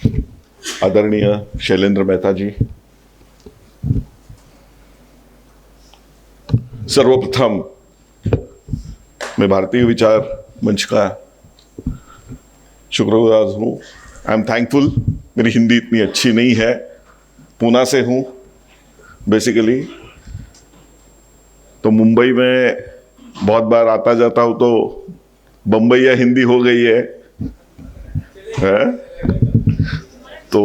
आदरणीय शैलेंद्र मेहता जी, सर्वप्रथम मैं भारतीय विचार मंच का शुक्रगुजार हूँ। I am thankful. मेरी हिंदी इतनी अच्छी नहीं है, पूना से हूँ बेसिकली, तो मुंबई में बहुत बार आता जाता हूँ तो बम्बईया हिंदी हो गई है? तो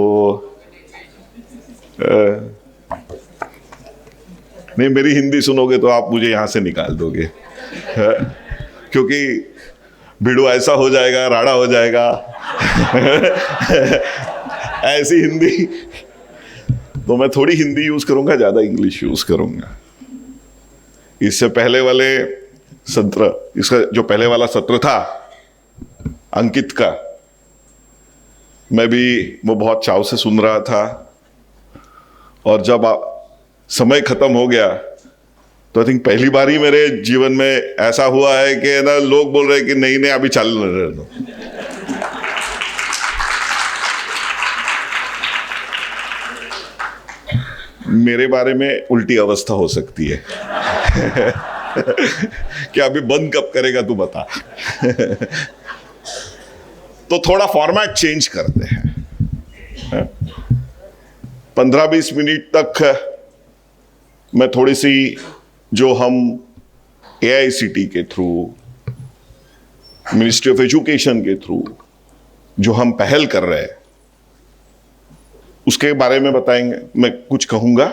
नहीं, मेरी हिंदी सुनोगे तो आप मुझे यहाँ से निकाल दोगे, क्योंकि भिड़ो ऐसा हो जाएगा, राड़ा हो जाएगा। ऐसी हिंदी, तो मैं थोड़ी हिंदी यूज करूंगा, ज्यादा इंग्लिश यूज करूंगा। इससे पहले वाले सत्र, इसका जो पहले वाला सत्र था अंकित का, मैं भी वो बहुत चाव से सुन रहा था, और जब समय खत्म हो गया तो आई थिंक पहली बार ही मेरे जीवन में ऐसा हुआ है कि ना लोग बोल रहे हैं कि नहीं नहीं अभी चल रहे दो। मेरे बारे में उल्टी अवस्था हो सकती है। कि अभी बंद कब करेगा तू बता। तो थोड़ा फॉर्मेट चेंज करते हैं। 15-20 मिनट तक मैं थोड़ी सी, जो हम AICT के थ्रू, मिनिस्ट्री ऑफ एजुकेशन के थ्रू जो हम पहल कर रहे हैं उसके बारे में बताएंगे, मैं कुछ कहूंगा।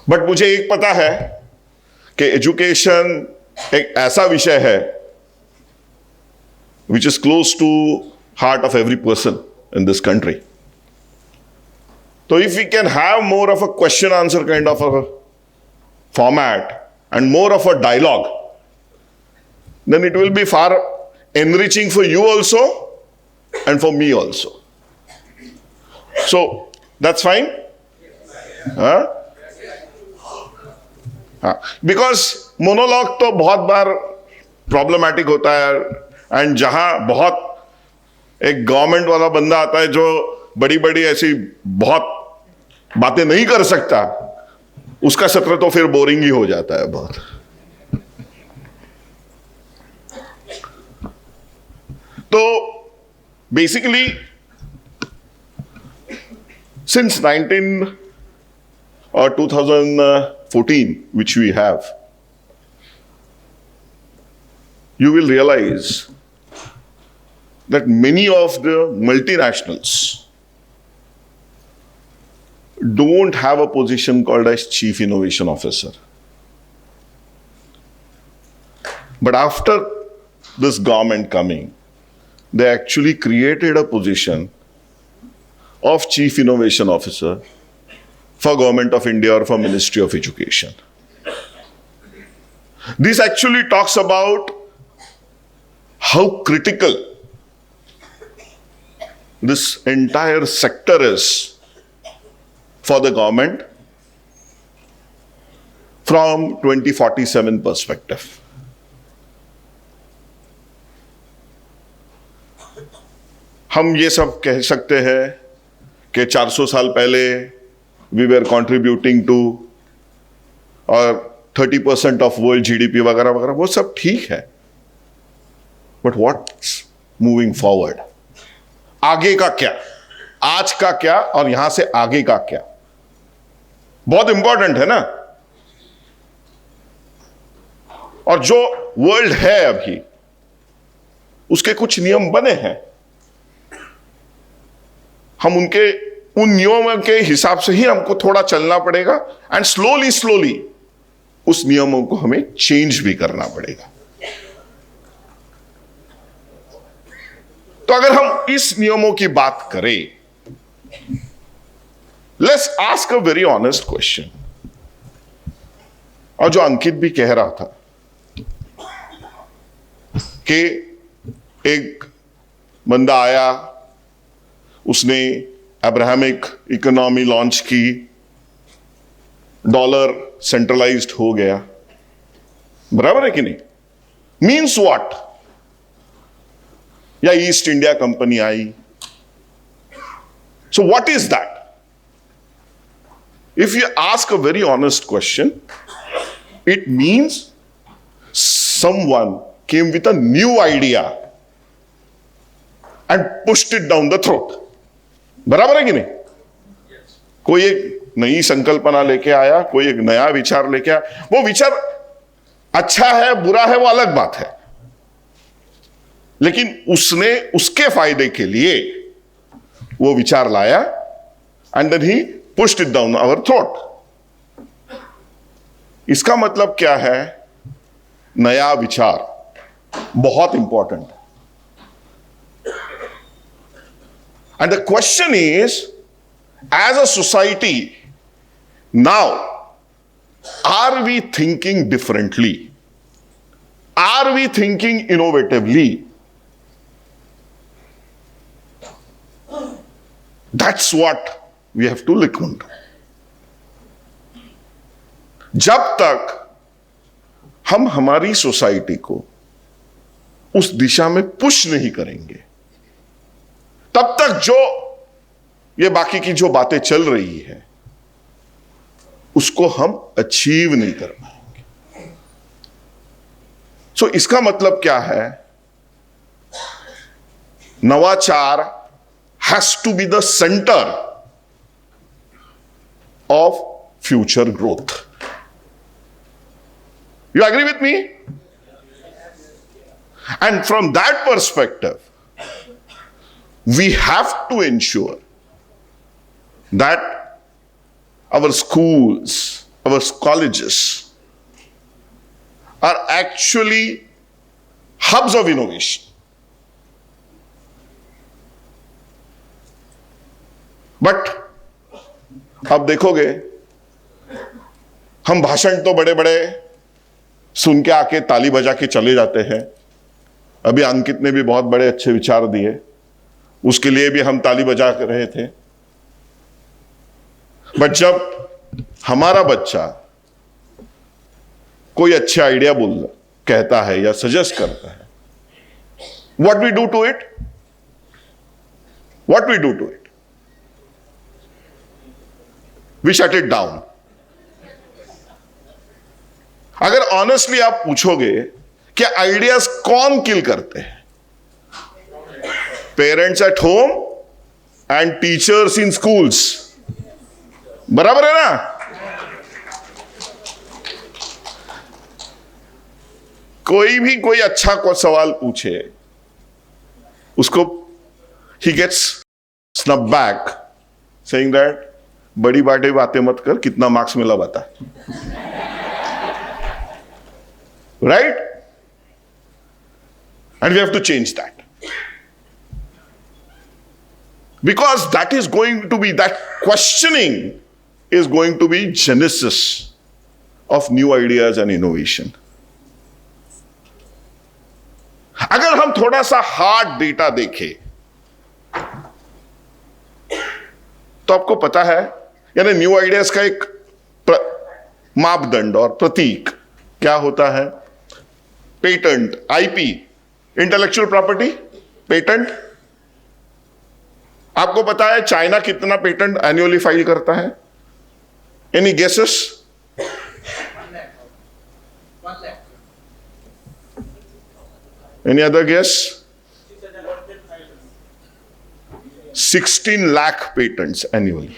बट मुझे एक पता है कि एजुकेशन एक ऐसा विषय है which is close to heart of every person in this country. So if we can have more of a question answer kind of a format and more of a dialogue, then it will be far enriching for you also and for me also. So that's fine? Huh? Because monologue तो बहुत बार problematic होता है, and जहां बहुत एक government वाला बंदा आता है जो बड़ी बड़ी ऐसी बहुत बातें नहीं कर सकता, उसका सत्र तो फिर बोरिंग ही हो जाता है बहुत। तो basically since 2014 which we have, you will realize that many of the multinationals don't have a position called as Chief Innovation Officer. But after this government coming, they actually created a position of Chief Innovation Officer for Government of India or for Ministry of Education. This actually talks about how critical this entire sector is for the government from 2047 perspective. हम ये सब कह सकते हैं कि 400 साल पहले we were contributing to और 30% of world GDP वगैरह वगैरह, वो सब ठीक है। But what's moving forward? आगे का क्या, आज का क्या, और यहां से आगे का क्या, बहुत इंपॉर्टेंट है ना। और जो वर्ल्ड है अभी, उसके कुछ नियम बने हैं, हम उन नियमों के हिसाब से ही हमको थोड़ा चलना पड़ेगा, एंड स्लोली उस नियमों को हमें चेंज भी करना पड़ेगा। तो अगर हम इस नियमों की बात करें, let's ask a very honest question. और जो अंकित भी कह रहा था कि एक बंदा आया, उसने अब्राहमिक इकोनॉमी लॉन्च की, डॉलर सेंट्रलाइज्ड हो गया, बराबर है कि नहीं? Means what? या ईस्ट इंडिया कंपनी आई, So what is that? If you ask a very honest question, it means someone came with a new idea and pushed it down the throat. बराबर है कि नहीं? कोई एक नई संकल्पना लेके आया, कोई एक नया विचार लेके आया. वो विचार अच्छा है बुरा है वो अलग बात है, लेकिन उसने उसके फायदे के लिए वो विचार लाया and then he pushed it down our throat. इसका मतलब क्या है? नया विचार बहुत इंपॉर्टेंट है. And the question is, as a society, now, are we thinking differently? Are we thinking innovatively? That's what we have to look into. जब तक हम हमारी सोसाइटी को उस दिशा में पुश नहीं करेंगे, तब तक जो ये बाकी की जो बातें चल रही है उसको हम अचीव नहीं कर पाएंगे. सो इसका मतलब क्या है? नवाचार has to be the centre of future growth. You agree with me? And from that perspective, we have to ensure that our schools, our colleges are actually hubs of innovation. But अब देखोगे, हम भाषण तो बड़े बड़े सुन के आके ताली बजा के चले जाते हैं. अभी अंकित ने भी बहुत बड़े अच्छे विचार दिए, उसके लिए भी हम ताली बजा रहे थे. बट जब हमारा बच्चा कोई अच्छे आइडिया कहता है या सजेस्ट करता है, what we do to it? What we do to it? We shut it down. अगर ऑनेस्टली आप पूछोगे कि आइडियाज कौन किल करते हैं? Parents at home and teachers in schools. बराबर है ना? कोई अच्छा सवाल पूछे, उसको ही gets snap back saying that बड़ी बातें मत कर, कितना मार्क्स मिला बता. Right? And we have to change that. Because that is going to be, that questioning is going to be genesis of new ideas and innovation. अगर हम थोड़ा सा हार्ड डेटा देखें तो आपको पता है, यानी न्यू आइडियाज का एक मापदंड और प्रतीक क्या होता है? Patent, IP, intellectual property, patent. आपको पता है चाइना कितना पेटेंट एनुअली फाइल करता है? Any guesses? 1 lakh. Any other guess? 16 lakh patents annually.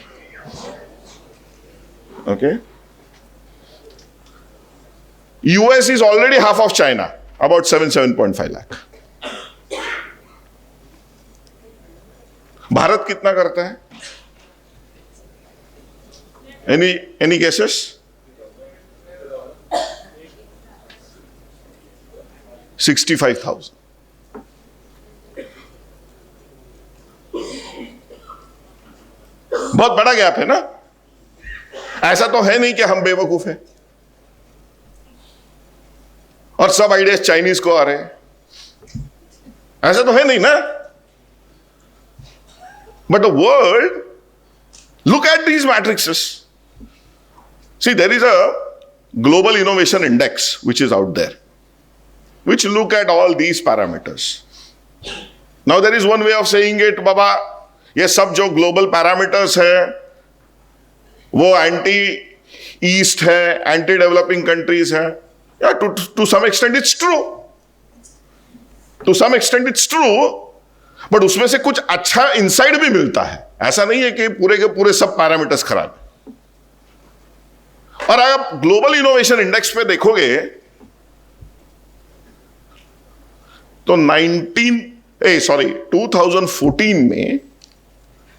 Okay? US is already half of China, about 7.5 lakh. Bharat कितना करता है? Any guesses? 65,000. बहुत बड़ा गैप है ना? ऐसा तो है नहीं कि हम बेवकूफ हैं और सब आइडियाज चाइनीज को आ रहे हैं. ऐसा तो है नहीं ना? But the world, look at these matrices. See, there is a global innovation index which is out there, which look at all these parameters. Now there is one way of saying it, Baba, ये सब जो global parameters है वो anti east है, anti developing countries है, या to some extent it's true, to some extent it's true, but उसमें से कुछ अच्छा इनसाइड भी मिलता है। ऐसा नहीं है कि पूरे के पूरे सब पैरामीटर्स खराब है। और आप ग्लोबल इनोवेशन इंडेक्स पे देखोगे तो 2014 में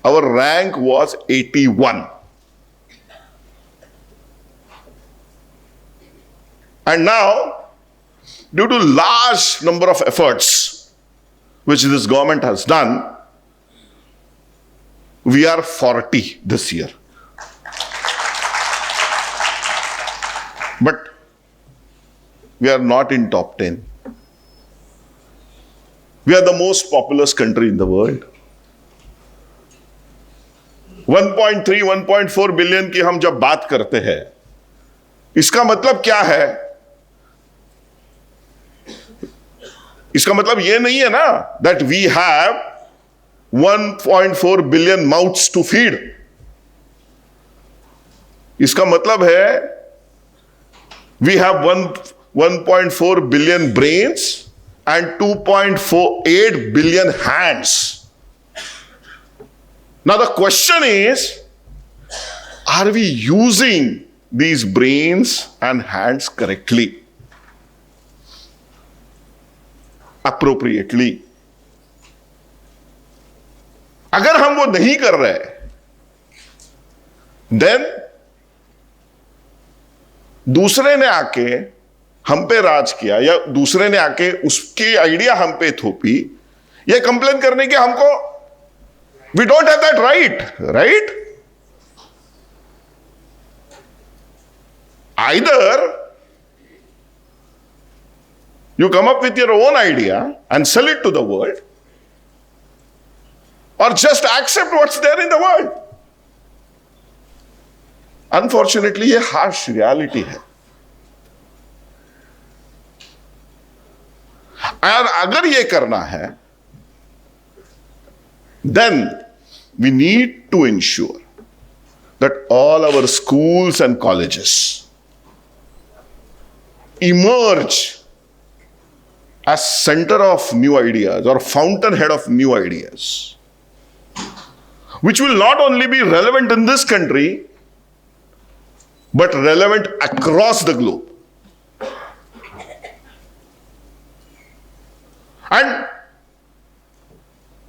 our rank was 81, and now due to large number of efforts which this government has done, we are 40 this year. But we are not in top 10. We are the most populous country in the world. 1.3, 1.4 billion की हम जब बात करते हैं, इसका मतलब क्या है? इसका मतलब यह नहीं है ना that we have 1.4 billion mouths to feed. इसका मतलब है we have 1.4 billion brains and 2.48 billion hands. Now the question is, are we using these brains and hands correctly, appropriately? अगर हम वो नहीं कर रहे, then दूसरे ने आके हम पे राज किया या दूसरे ने आके उसकी आइडिया हम पे थोपी, ये कंप्लेन करने के हमको, we don't have that right? Either you come up with your own idea and sell it to the world, or just accept what's there in the world. Unfortunately, ये harsh reality है। और अगर ये करना है, then we need to ensure that all our schools and colleges emerge as center of new ideas or fountainhead of new ideas, which will not only be relevant in this country but relevant across the globe. And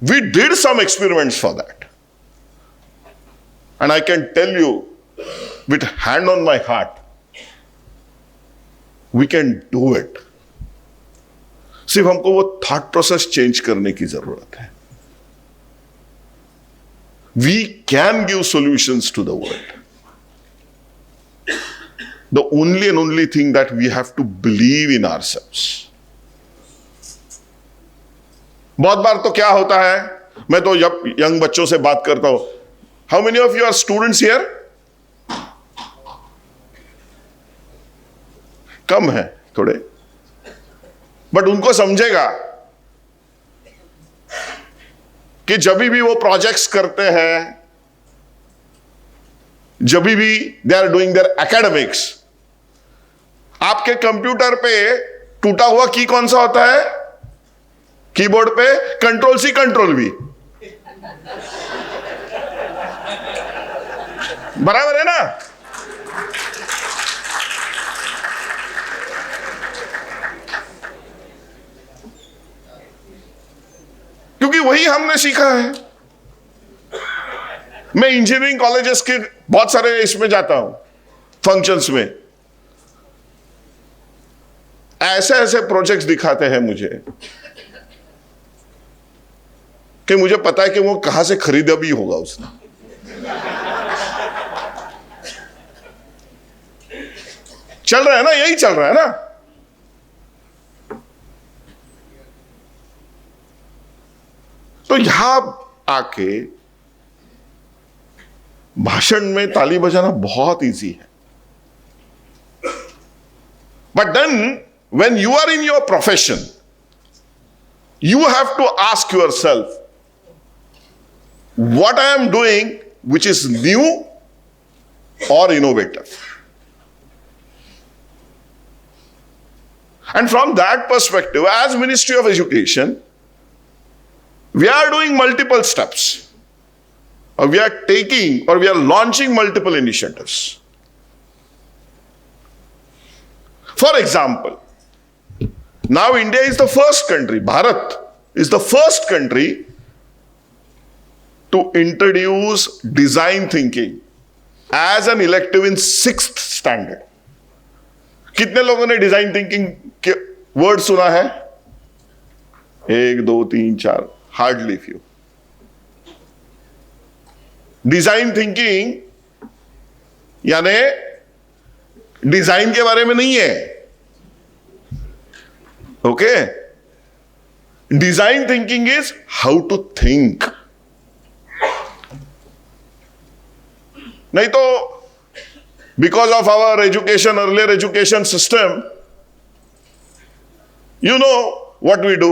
we did some experiments for that. And I can tell you with hand on my heart, we can do it. सिर्फ हमको वो thought process change करने की जरूरत है. We can give solutions to the world. The only and only thing that we have to believe in ourselves. बहुत बार तो क्या होता है, मैं तो जब यंग बच्चों से बात करता हूं, how many of you are students here? कम है थोड़े, बट उनको समझेगा कि जब भी वो प्रोजेक्ट्स करते हैं, जब भी they are doing their academics, आपके कंप्यूटर पे टूटा हुआ की कौन सा होता है? कीबोर्ड पे कंट्रोल सी कंट्रोल वी, बराबर है ना? क्योंकि वही हमने सीखा है. मैं इंजीनियरिंग कॉलेजेस के बहुत सारे इसमें जाता हूं, फंक्शंस में, ऐसे ऐसे प्रोजेक्ट्स दिखाते हैं मुझे कि मुझे पता है कि वो कहां से खरीदा भी होगा उसने. चल रहा है ना, यही चल रहा है ना. तो यहां आके भाषण में ताली बजाना बहुत इजी है, but then when you are in your profession, you have to ask yourself what I am doing which is new or innovative. And from that perspective, as Ministry of Education, we are doing multiple steps, or we are taking, or we are launching multiple initiatives. For example, now India is the first country, Bharat is the first country to introduce design thinking as an elective in 6th standard. कितने लोगों ने design thinking के word सुना है? 1 2 3 4, hardly few. Design thinking यानी design के बारे में नहीं है. Okay, design thinking is how to think. नहीं तो because of our education, earlier education system, you know what we do.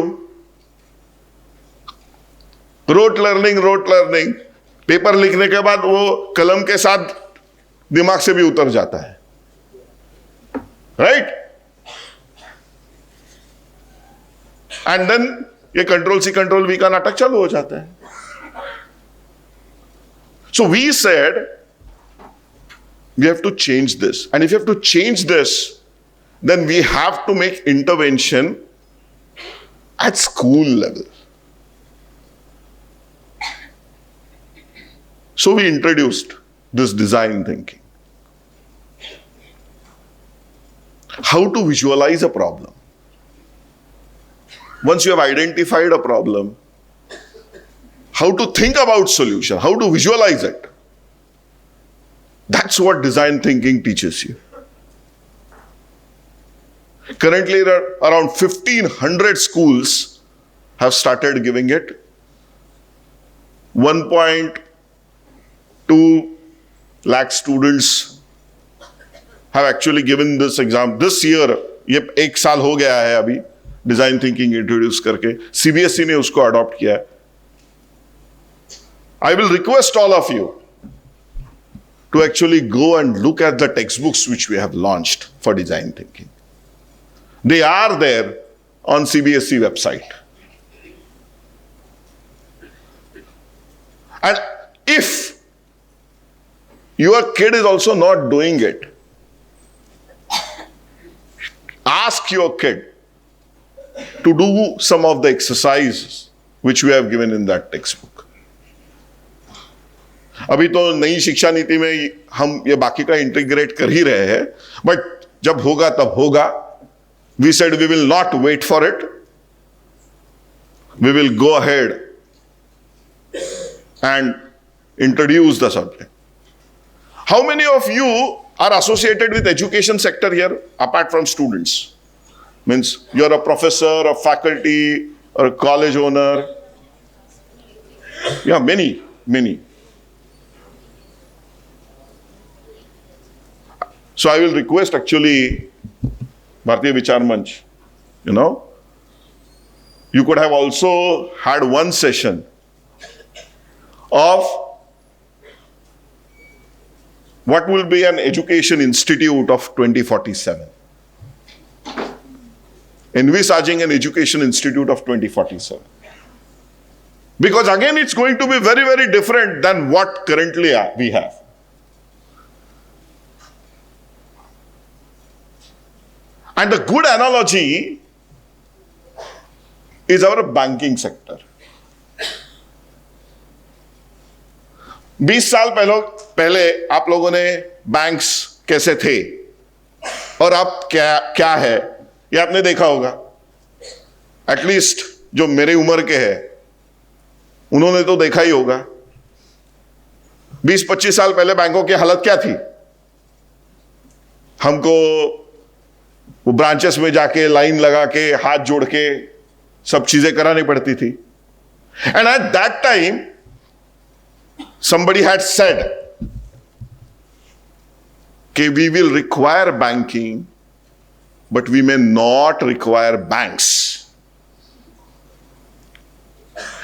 Rote learning. Paper लिखने के बाद वो कलम के साथ दिमाग से भी उतर जाता है. राइट? एंड देन ये कंट्रोल सी कंट्रोल वी का नाटक चालू हो जाता है. So we said we have to change this. And if you have to change this, then we have to make intervention at school level. So we introduced this design thinking. How to visualize a problem. Once you have identified a problem, how to think about solution, how to visualize it. That's what design thinking teaches you. Currently, around 1,500 schools have started giving it. 1.2 lakh students have actually given this exam. This year, ये 1 साल हो गया है अभी design thinking introduce करके. CBSE ने उसको adopt किया है. I will request all of you to actually go and look at the textbooks which we have launched for design thinking. They are there on CBSE website. And if your kid is also not doing it, ask your kid to do some of the exercises which we have given in that textbook. अभी तो नई शिक्षा नीति में हम ये बाकी का इंटीग्रेट कर ही रहे हैं, बट जब होगा तब होगा. We said we will not wait for it. We will go ahead and introduce the subject. How many of you are associated with education sector here apart from students? Means you're a professor, a faculty, or a college owner. Yeah, many. So I will request actually Bharatiya Vichar Manch, you could have also had one session of what will be an education institute of 2047. Envisaging an education institute of 2047. Because again, it's going to be very, very different than what currently we have. And the good analogy is our banking sector. 20 साल पहले आप लोगों ने banks कैसे थे और अब क्या है ये आपने देखा होगा. एटलीस्ट जो मेरे उम्र के हैं उन्होंने तो देखा ही होगा. 20-25 साल पहले बैंकों की हालत क्या थी? हमको वो ब्रांचेस में जाके लाइन लगा के हाथ जोड़ के सब चीजें करानी पड़ती थी. And at that time somebody had said कि we will require banking but we may not require banks.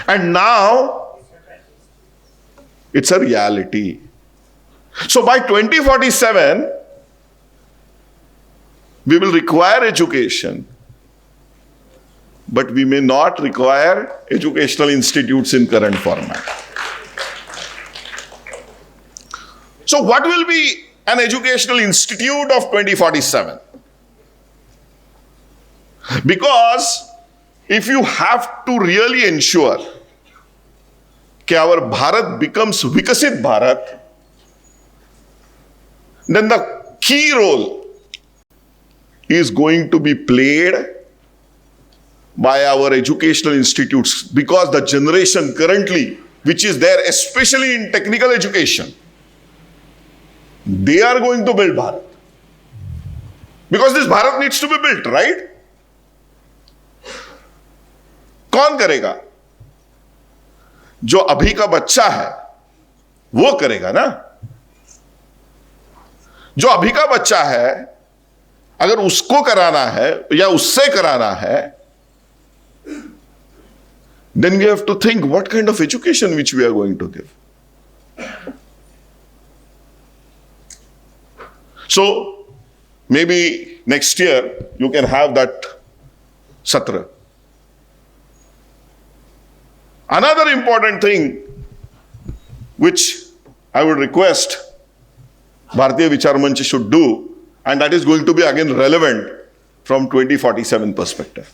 And now It's a reality. So by 2047, we will require education, but we may not require educational institutes in current format. So what will be an educational institute of 2047? Because if you have to really ensure that our Bharat becomes Vikasit Bharat, then the key role is going to be played by our educational institutes, because the generation currently which is there, especially in technical education, they are going to build Bharat. Because this Bharat needs to be built, right? कौन करेगा? जो अभी का बच्चा है वो करेगा ना. जो अभी का बच्चा है, अगर उसको कराना है या उससे कराना है, then we have to think what kind of education which we are going to give. So maybe next year you can have that Satra. Another important thing which I would request Bharatiya Vichar Manch should do, and that is going to be again relevant from 2047 perspective.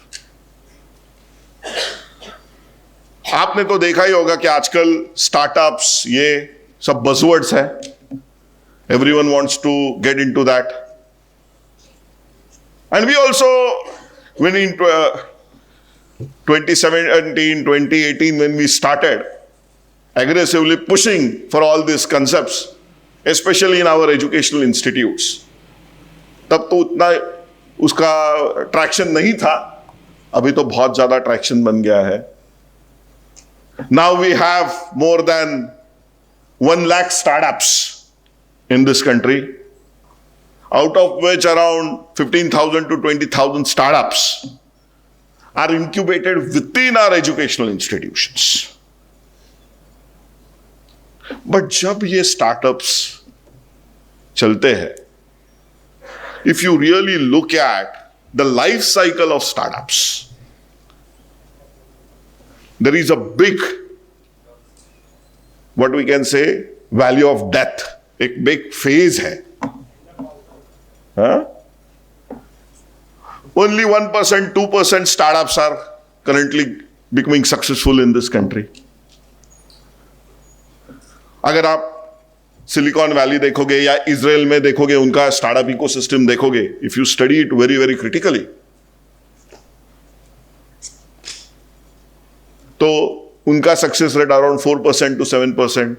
आपने तो देखा ही होगा कि आजकल startups ये सब buzzwords हैं. Everyone wants to get into that. And we also, when in 2017, 2018, when we started aggressively pushing for all these concepts, especially in our educational institutes, तब तो उतना उसका ट्रैक्शन नहीं था. अभी तो बहुत ज्यादा ट्रैक्शन बन गया है. Now we have more than 1 lakh startups in this country, out of which around 15,000 to 20,000 startups are incubated within our educational institutions. But जब ये startups चलते हैं, if you really look at the life cycle of startups, there is a big, what we can say, value of death. एक big phase है. Only 1%, 2% startups are currently becoming successful in this country. अगर आप silicon valley देखोगे या Israel में देखोगे, उनका startup ecosystem देखोगे, if you study it very very critically, तो उनका सक्सेस रेट अराउंड 4% to 7%.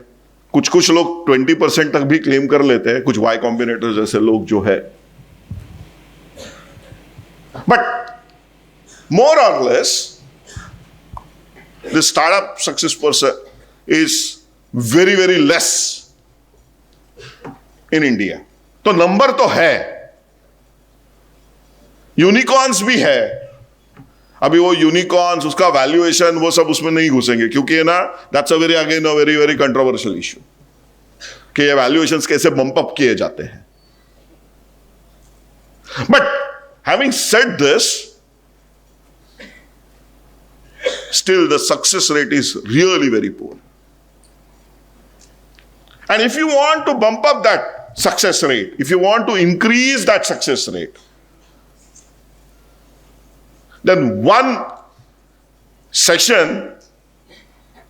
कुछ लोग 20% तक भी क्लेम कर लेते हैं, कुछ वाई कॉम्बिनेटर्स जैसे लोग जो है. बट मोर और less the startup success percent is very very less in India. तो नंबर तो है, यूनिकॉर्न्स भी है. अभी वो यूनिकॉर्न्स, उसका वैल्यूएशन, वो सब उसमें नहीं घुसेंगे, क्योंकि है ना, that's a very again a very very controversial issue कि ये वैल्यूएशंस कैसे बम्प अप किए जाते हैं. But having said this, still the success rate is really very poor. And if you want to bump up that success rate, if you want to increase that success rate, then one session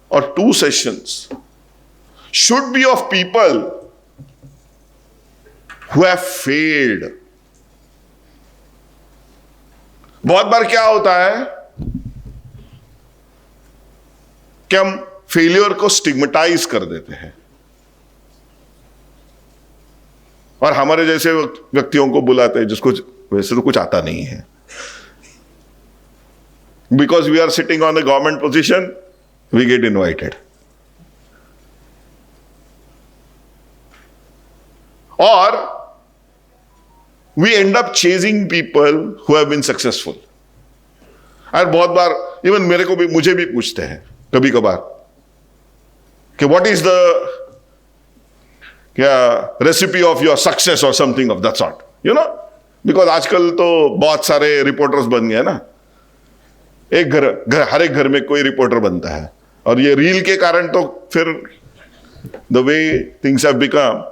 or 2 sessions should be of people who have failed. बहुत बार क्या होता है कि हम failure को stigmatise कर देते हैं और हमारे जैसे व्यक्तियों को बुलाते हैं जिसको वैसे तो कुछ आता नहीं है. Because we are sitting on a government position, we get invited. Or we end up chasing people who have been successful. और बहुत बार इवन मुझे भी पूछते हैं कभी कभार कि व्हाट इज द क्या रेसिपी ऑफ योर सक्सेस और something of that sort, you know, because आजकल तो बहुत सारे रिपोर्टर्स बन गए ना, एक हर एक घर में कोई रिपोर्टर बनता है, और ये रील के कारण तो फिर the way things have become.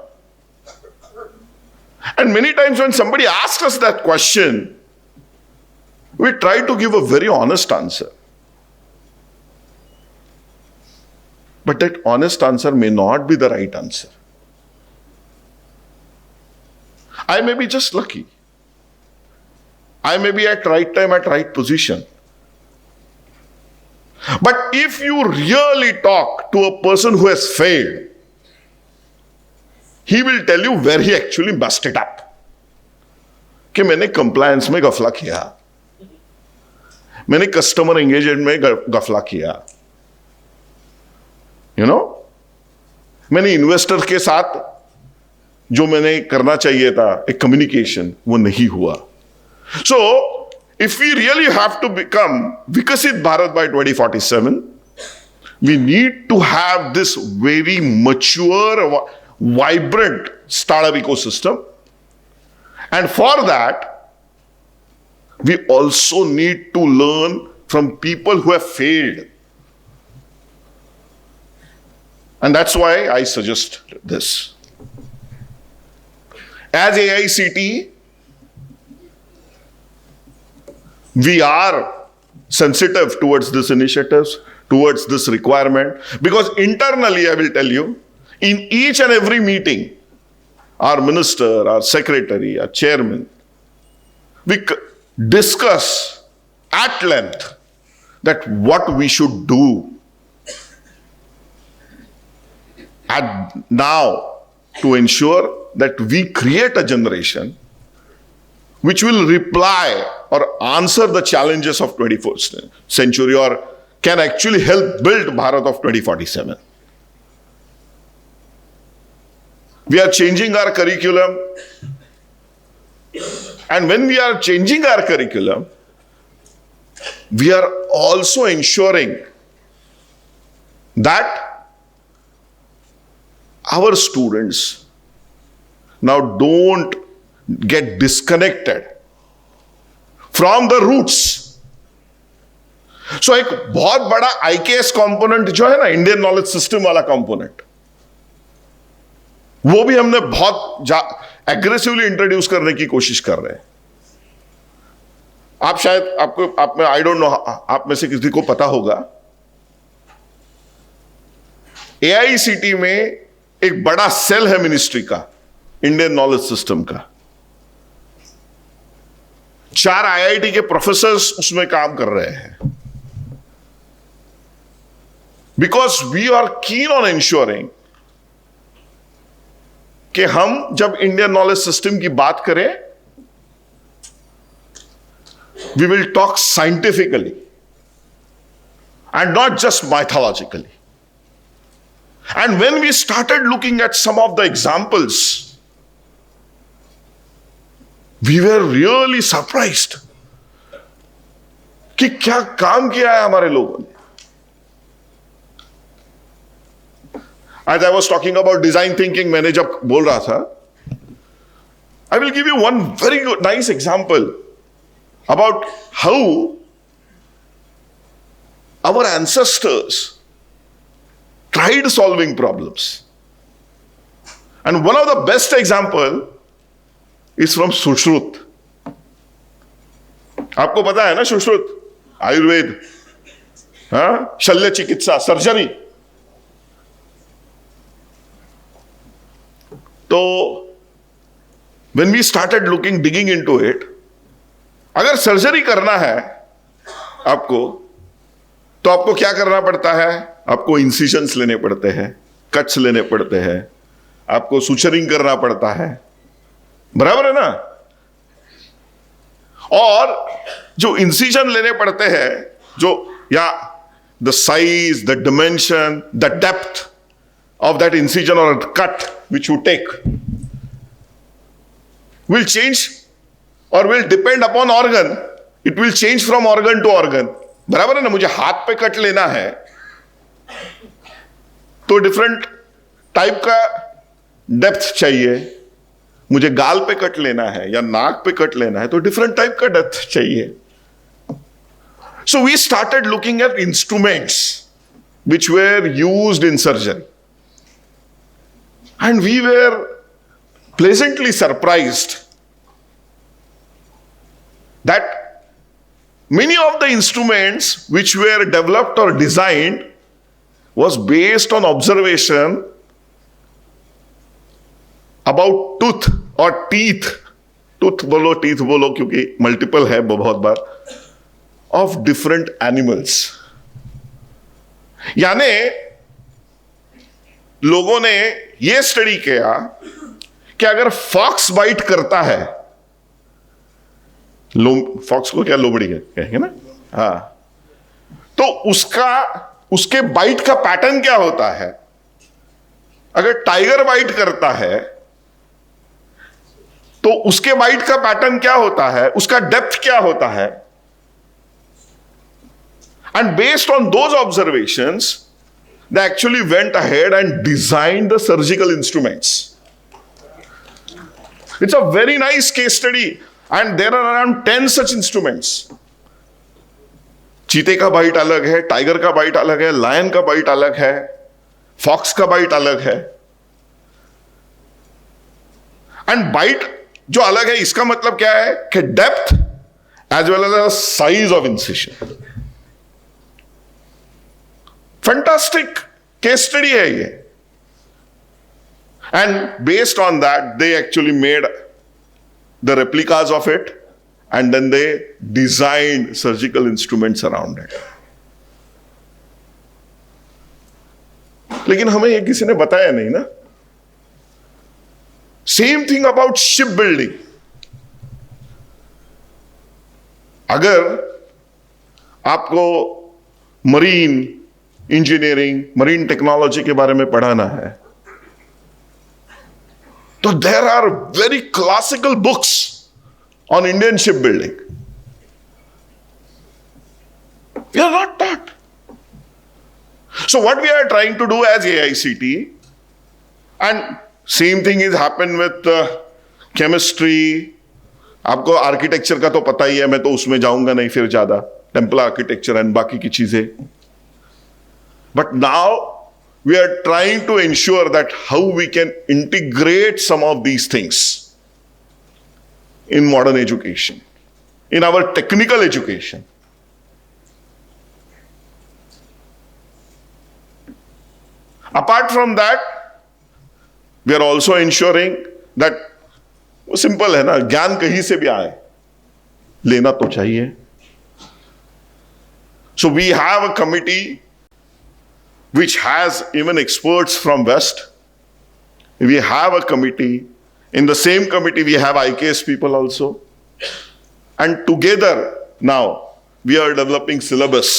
And many times when somebody asks us that question, we try to give a very honest answer. But that honest answer may not be the right answer. I may be just lucky. I may be at right time, at right position. But if you really talk to a person who has failed, he will tell you where he actually messed it up. कि मैंने compliance में गफला किया, मैंने customer engagement में गफला किया, you know, मैंने investor के साथ जो मैंने करना चाहिए था एक कम्युनिकेशन, वो नहीं हुआ. So if we really have to become विकसित Bharat by 2047, we need to have this very mature, vibrant startup ecosystem, and for that we also need to learn from people who have failed, and that's why I suggest this. As AICT, we are sensitive towards this initiatives, towards this requirement, because internally, I will tell you, in each and every meeting, our minister, our secretary, our chairman, we discuss at length that what we should do now to ensure that we create a generation which will reply or answer the challenges of 21st century, or can actually help build Bharat of 2047. We are changing our curriculum, and when we are changing our curriculum, we are also ensuring that our students now don't get disconnected from the roots. So एक बहुत बड़ा IKS component जो है ना, Indian knowledge system वाला component, वो भी हमने बहुत एग्रेसिवली इंट्रोड्यूस करने की कोशिश कर रहे हैं. आप शायद आप में आई डोंट नो, आप में से किसी को पता होगा, AICT में एक बड़ा सेल है मिनिस्ट्री का, इंडियन नॉलेज सिस्टम का. 4 IIT के प्रोफेसर्स उसमें काम कर रहे हैं, because we are keen on ensuring कि हम जब इंडियन नॉलेज सिस्टम की बात करें, we will talk scientifically and not just mythologically. And when we started looking at some of the examples, we were really surprised कि क्या काम किया है हमारे लोगों ने. As I was talking about design thinking, मैंने जब बोल रहा था, I will give you one very good, nice example about how our ancestors tried solving problems. And one of the best example is from Sushruta. आपको पता है ना सुश्रुत, आयुर्वेद, शल्य चिकित्सा, सर्जरी. तो when we started digging into it, अगर surgery करना है आपको, तो आपको क्या करना पड़ता है? आपको इंसिजन्स लेने पड़ते हैं, कट्स लेने पड़ते हैं, आपको सुचरिंग करना पड़ता है, बराबर है ना? और जो इंसिजन लेने पड़ते हैं, जो या the size, the dimension, the depth of that incision or cut which you take will change or will depend upon organ. It will change from organ to organ. बराबर है ना? मुझे हाथ पे कट लेना है तो डिफरेंट टाइप का डेप्थ चाहिए। मुझे गाल पे कट लेना है या नाक पे कट लेना है तो डिफरेंट टाइप का डेप्थ चाहिए। So we started looking at instruments which were used in surgery. And we were pleasantly surprised that many of the instruments which were developed or designed was based on observation about tooth or teeth. Tooth bolo, teeth bolo, क्योंकि multiple है बहुत बार, of different animals. यानी लोगों ने यह study किया कि अगर फॉक्स बाइट करता है, फॉक्स को क्या लोमड़ी कहेंगे ना, हाँ, तो उसके बाइट का पैटर्न क्या होता है। अगर टाइगर बाइट करता है तो उसके बाइट का पैटर्न क्या होता है, उसका डेप्थ क्या होता है। And based on those observations, they actually went ahead and designed the surgical instruments. It's a very nice case study, and there are around 10 such instruments. चीते का बाइट अलग है, टाइगर का बाइट अलग है, लायन का बाइट अलग है, फॉक्स का बाइट अलग है। एंड बाइट जो अलग है, इसका मतलब क्या है कि depth as well as size of incision. Fantastic case study है ये। And based on that they actually made the replicas of it and then they designed surgical instruments around it. लेकिन हमें ये किसी ने बताया नहीं ना। Same thing about ship building. अगर आपको मरीन इंजीनियरिंग, मरीन टेक्नोलॉजी के बारे में पढ़ाना है तो there are very classical books on Indian ship building. We are not taught. So what we are trying to do as AICT, and same thing is happen with chemistry. आपको architecture का तो पता ही है, मैं तो उसमें जाऊंगा नहीं फिर ज्यादा, टेम्पल आर्किटेक्चर एंड बाकी की चीजें। But now we are trying to ensure that how we can integrate some of these things in modern education, in our technical education. Apart from that, we are also ensuring that वो simple है ना, ज्ञान कहीं से भी आए, लेना तो चाहिए। So we have a committee which has even experts from West. We have a committee. In the same committee, we have IKS people also. And together now, we are developing syllabus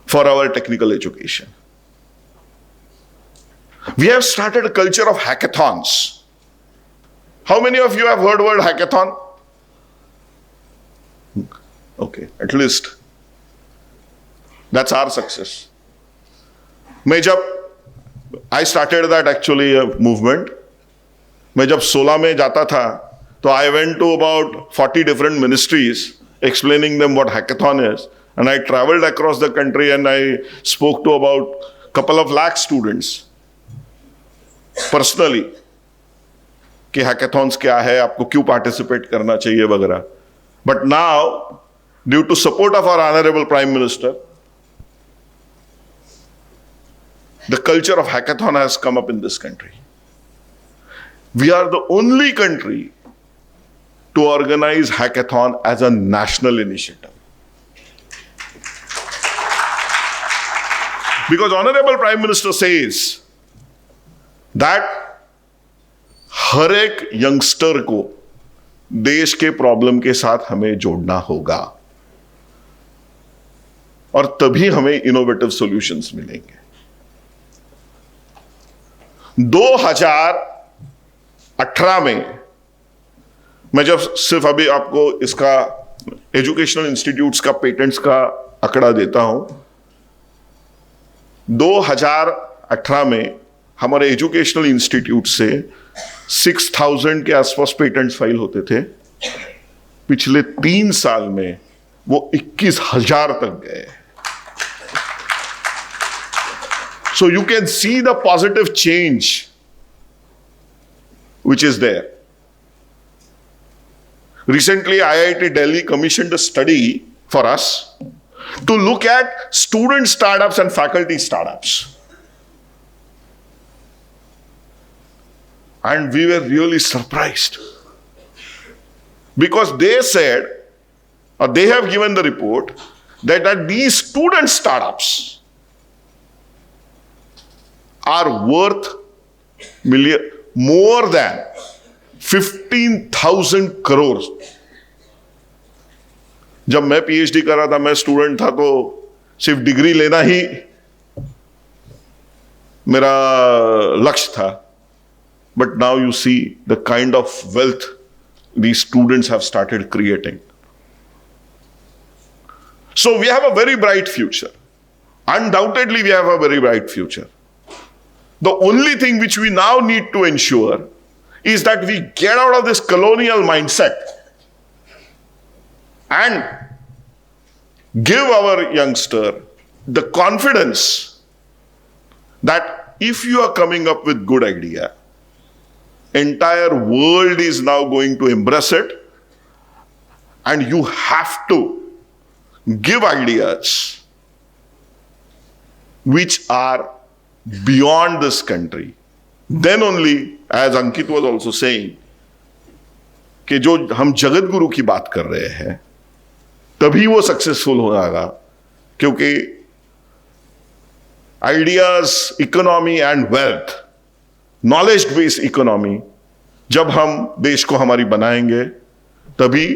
for our technical education. We have started a culture of hackathons. How many of you have heard word hackathon? Okay, at least. That's our success. I started that actually movement. मैं जब 16 में जाता था तो I went to about 40 different ministries explaining them what hackathon is, and I traveled across the country and I spoke to about couple of lakh students personally कि hackathons क्या है, आपको क्यों participate करना चाहिए वगैरह। But now, due to support of our honorable Prime Minister, the culture of hackathon has come up in this country. We are the only country to organize hackathon as a national initiative. Because Honorable Prime Minister says that हर एक youngster को देश के problem के साथ हमें जोड़ना होगा और तभी हमें इनोवेटिव सॉल्यूशंस मिलेंगे। 2018 में मैं जब सिर्फ अभी आपको इसका एजुकेशनल इंस्टीट्यूट्स का पेटेंट्स का आंकड़ा देता हूं, 2018 में हमारे एजुकेशनल इंस्टीट्यूट से 6,000 के आसपास पेटेंट्स फाइल होते थे। पिछले 3 साल में वो 21,000 तक गए। So you can see the positive change which is there. Recently, IIT Delhi commissioned a study for us to look at student startups and faculty startups. And we were really surprised. Because they said, or they have given the report, that these student startups are worth more than 15,000 crores. जब मैं PhD कर रहा था, मैं student था, तो सिर्फ degree लेना ही मेरा लक्ष्य था. But now you see the kind of wealth these students have started creating. So we have a very bright future. Undoubtedly, we have a very bright future. The only thing which we now need to ensure is that we get out of this colonial mindset and give our youngster the confidence that if you are coming up with good idea, entire world is now going to embrace it, and you have to give ideas which are beyond this country. Then only, as Ankit was also saying, कि जो हम जगत गुरु की बात कर रहे हैं, तभी वो सक्सेसफुल होगा, क्योंकि ideas, economy and wealth, knowledge based economy जब हम देश को हमारी बनाएंगे, तभी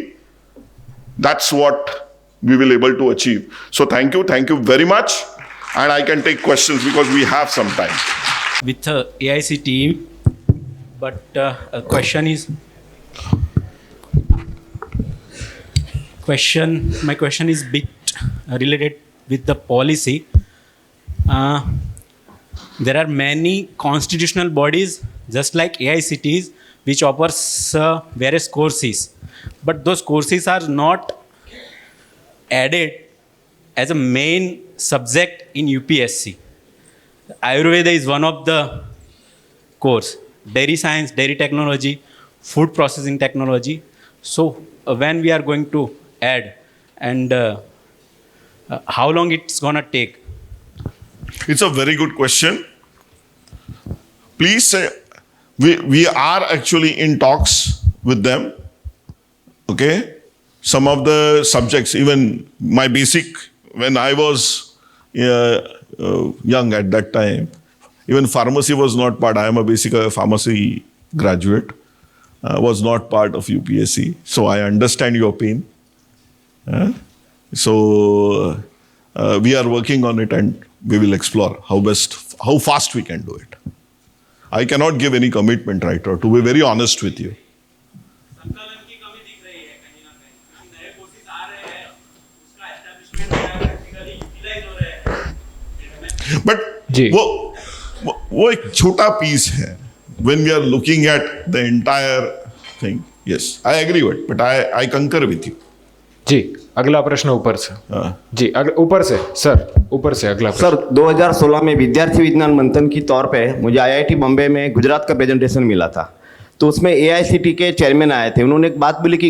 that's what we will able to achieve. So thank you very much, and I can take questions because we have some time. With the AIC team, but a question is, my question is bit related with the policy. There are many constitutional bodies just like AICTs which offers various courses, but those courses are not added as a main subject in UPSC. Ayurveda is one of the course, dairy science, dairy technology, food processing technology. So when we are going to add, and how long it's gonna take? It's a very good question. Please say, we are actually in talks with them. Okay, some of the subjects, even my basic, when I was young at that time, even pharmacy was not part. I am a basic pharmacy graduate, was not part of UPSC. So I understand your pain. So we are working on it, and we will explore how fast we can do it. I cannot give any commitment right now, to be very honest with you. But वो एक छोटा piece है. When we are looking at the entire thing, yes, I agree with it, but I concur with you. जी, अगला प्रश्न ऊपर से. जी, ऊपर से सर, ऊपर से अगला प्रश्न. सर, 2016 में विद्यार्थी विज्ञान मंथन की तौर पे मुझे IIT बॉम्बे में गुजरात का प्रेजेंटेशन मिला था. तो उसमें AICT के चेयरमैन आए थे. उन्होंने एक बात बोली कि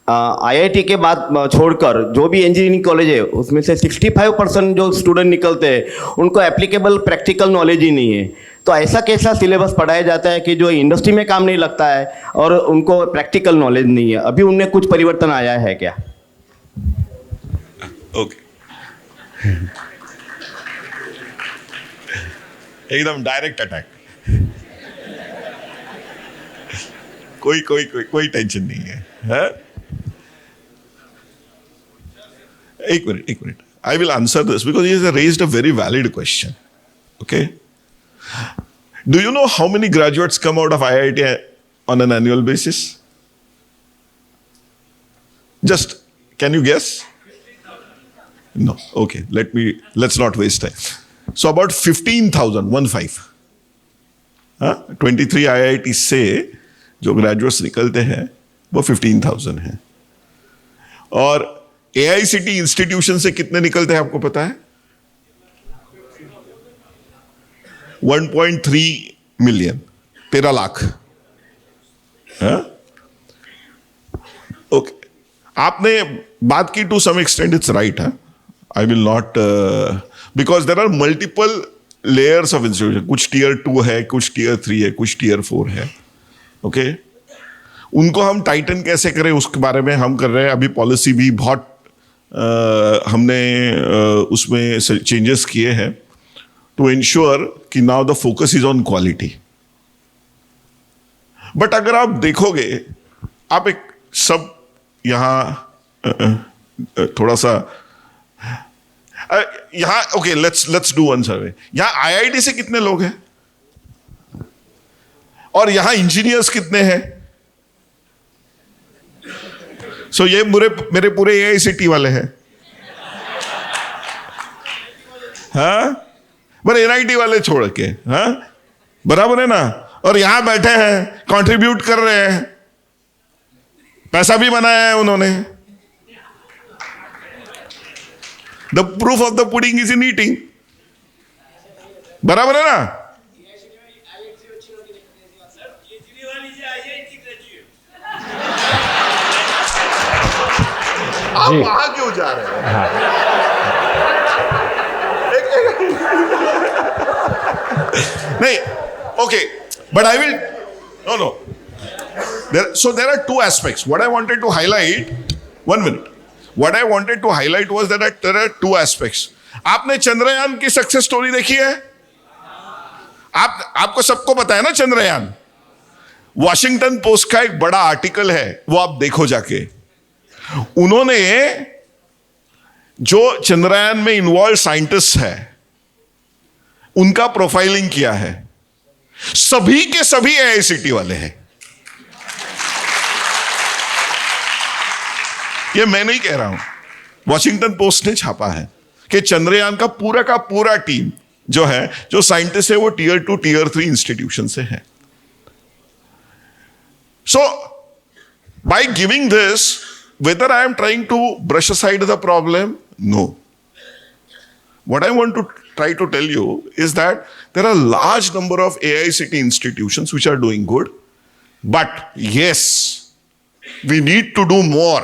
IIT के बाद छोड़कर जो भी इंजीनियरिंग कॉलेज है, उसमें से 65% जो स्टूडेंट निकलते हैं उनको एप्लीकेबल प्रैक्टिकल नॉलेज ही नहीं है. तो ऐसा कैसा सिलेबस पढ़ाया जाता है कि जो इंडस्ट्री में काम नहीं लगता है और उनको प्रैक्टिकल नॉलेज नहीं है? अभी उनमें कुछ परिवर्तन आया है क्या? ओके, एकदम डायरेक्ट अटैक. कोई टेंशन नहीं है. एक minute. I will answer this because he has raised a very valid question. Okay. Do you know how many graduates come out of IIT on an annual basis? Just, can you guess? No. Okay. Let's not waste time. So about 15,000 23 IIT से जो graduates निकलते हैं वो 15,000 हैं। और AICT institution से कितने निकलते हैं आपको पता है? 1.3 मिलियन, 13 लाख। ओके, आपने बात की to some extent, it's right. I will not, because there are multiple layers of institution, कुछ टीयर 2 है, कुछ टीयर 3 है, कुछ टीयर 4 है। ओके, उनको हम टाइटन कैसे करें उसके बारे में हम कर रहे हैं। अभी पॉलिसी भी बहुत हमने उसमें चेंजेस किए हैं टू इंश्योर कि now the focus is on quality. But अगर आप देखोगे, आप एक सब यहां थोड़ा सा यहां, ओके, लेट्स डू वन सर्वे। यहां IIT से कितने लोग हैं और यहां इंजीनियर्स कितने हैं? सो ये मेरे पूरे AICT वाले हैं, हाँ, पर NIT वाले छोड़ के, हाँ, बराबर है ना? और यहां बैठे हैं, कंट्रीब्यूट कर रहे हैं, पैसा भी बनाया है उन्होंने। The proof of the pudding is in eating, बराबर है ना? आप वहां क्यों जा रहे हैं? नहीं, okay, but I will, no, so there are two aspects. What I wanted to highlight, 1 minute. What I wanted to highlight was that there are two aspects. आपने चंद्रयान की सक्सेस स्टोरी देखी है? आपको सबको पता है ना चंद्रयान? वॉशिंगटन पोस्ट का एक बड़ा आर्टिकल है, वो आप देखो जाके। उन्होंने जो चंद्रयान में इन्वॉल्व साइंटिस्ट है उनका प्रोफाइलिंग किया है, सभी के सभी AICT वाले हैं। ये मैं नहीं कह रहा हूं, वॉशिंगटन पोस्ट ने छापा है कि चंद्रयान का पूरा टीम जो है, जो साइंटिस्ट है, वो टीयर 2 टीयर 3 इंस्टीट्यूशन से है। So by giving this, whether I am trying to brush aside the problem, no. What I want to try to tell you is that there are a large number of AICT institutions which are doing good, but yes, we need to do more.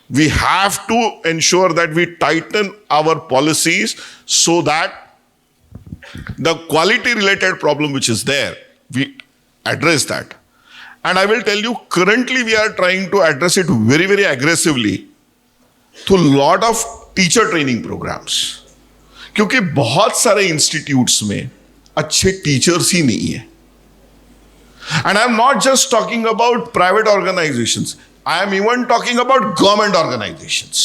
We have to ensure that we tighten our policies so that the quality related problem which is there, we address that. And I will tell you, currently we are trying to address it very, very aggressively through a lot of teacher training programs. क्योंकि बहुत सारे institutes में अच्छे teachers ही नहीं है। And I am not just talking about private organizations. I am even talking about government organizations.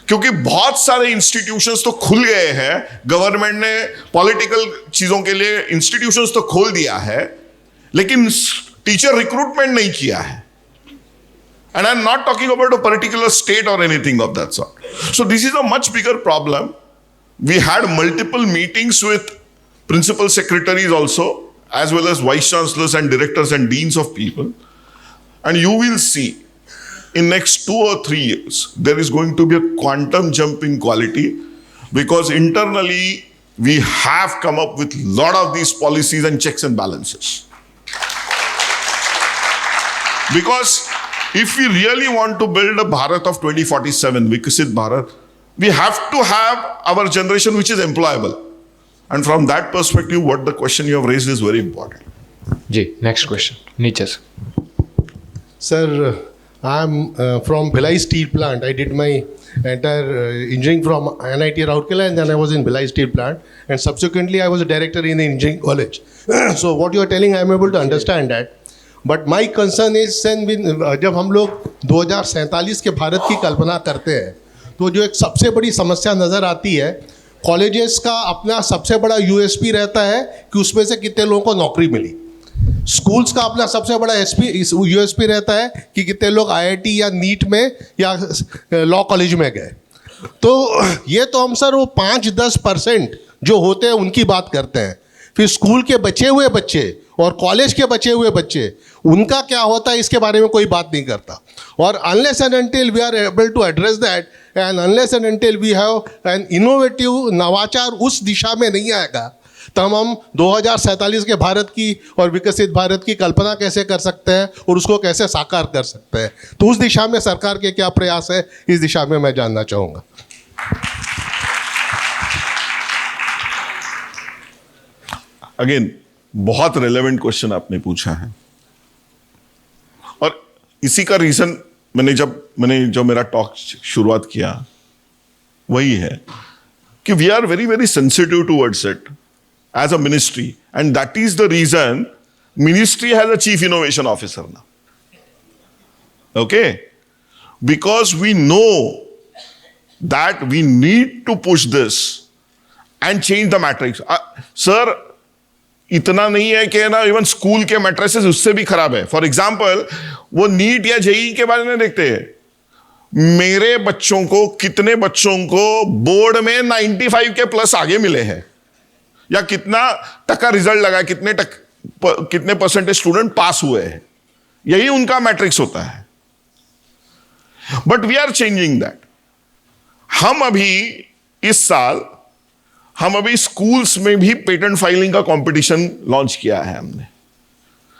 क्योंकि बहुत सारे इंस्टीट्यूशंस तो खुल गए हैं, गवर्नमेंट ने पॉलिटिकल चीजों के लिए इंस्टीट्यूशंस तो खोल दिया है, लेकिन टीचर रिक्रूटमेंट नहीं किया है। And I'm not talking about a particular state or anything of that sort. So this is a much bigger problem. We had multiple meetings with principal secretaries also, as well as vice chancellors and directors and deans of people. And you will see in next 2 or 3 years, there is going to be a quantum jump in quality, because internally we have come up with a lot of these policies and checks and balances. Because if we really want to build a Bharat of 2047, Vikasit Bharat, we have to have our generation which is employable. And from that perspective, what the question you have raised is very important. Ji, next question, नीचे से। Sir, I'm from Bhilai Steel Plant. I did my entire engineering from NIT Rourkela, and then I was in Bhilai Steel Plant. And subsequently, I was a director in the engineering college. So what you are telling, I am able to understand that. But my concern is, जब हम लोग 2047 के भारत की कल्पना करते हैं, तो जो एक सबसे बड़ी समस्या नज़र आती है, कॉलेजेस का अपना सबसे बड़ा USP रहता है कि उसमें से कितने लोगों को नौकरी मिली। स्कूल्स का अपना सबसे बड़ा USP रहता है कि कितने लोग IIT या नीट में या लॉ कॉलेज में गए। तो ये तो हम सर वो 5-10% जो होते हैं उनकी बात करते हैं, फिर स्कूल के बचे हुए बच्चे और कॉलेज के बचे हुए बच्चे, उनका क्या होता है इसके बारे में कोई बात नहीं करता. और unless and until we are able to address that and unless and until we have an innovative नवाचार उस दिशा में नहीं आएगा, तब हम 2047 के भारत की और विकसित भारत की कल्पना कैसे कर सकते हैं और उसको कैसे साकार कर सकते हैं. तो उस दिशा में सरकार के क्या प्रयास है, इस दिशा में मैं जानना चाहूँगा. अगेन बहुत रेलेवेंट क्वेश्चन आपने पूछा है, और इसी का रीजन मैंने जो मेरा टॉक शुरुआत किया वही है कि we are very very sensitive towards it as a ministry, and that is the reason ministry has a chief innovation officer now. Okay? Because we know that we need to push this and change the matrix. Sir, इतना नहीं है कि ना even school के matrices उससे भी खराब है. फॉर एग्जाम्पल वो नीट या जेई के बारे में देखते हैं, मेरे बच्चों को, कितने बच्चों को बोर्ड में 95 के प्लस आगे मिले हैं, या कितना टका रिजल्ट लगा, कितने परसेंटेज स्टूडेंट पास हुए हैं. यही उनका मैट्रिक्स होता है. But we are changing that. हम अभी इस साल स्कूल्स में भी पेटेंट फाइलिंग का कंपटीशन लॉन्च किया है हमने.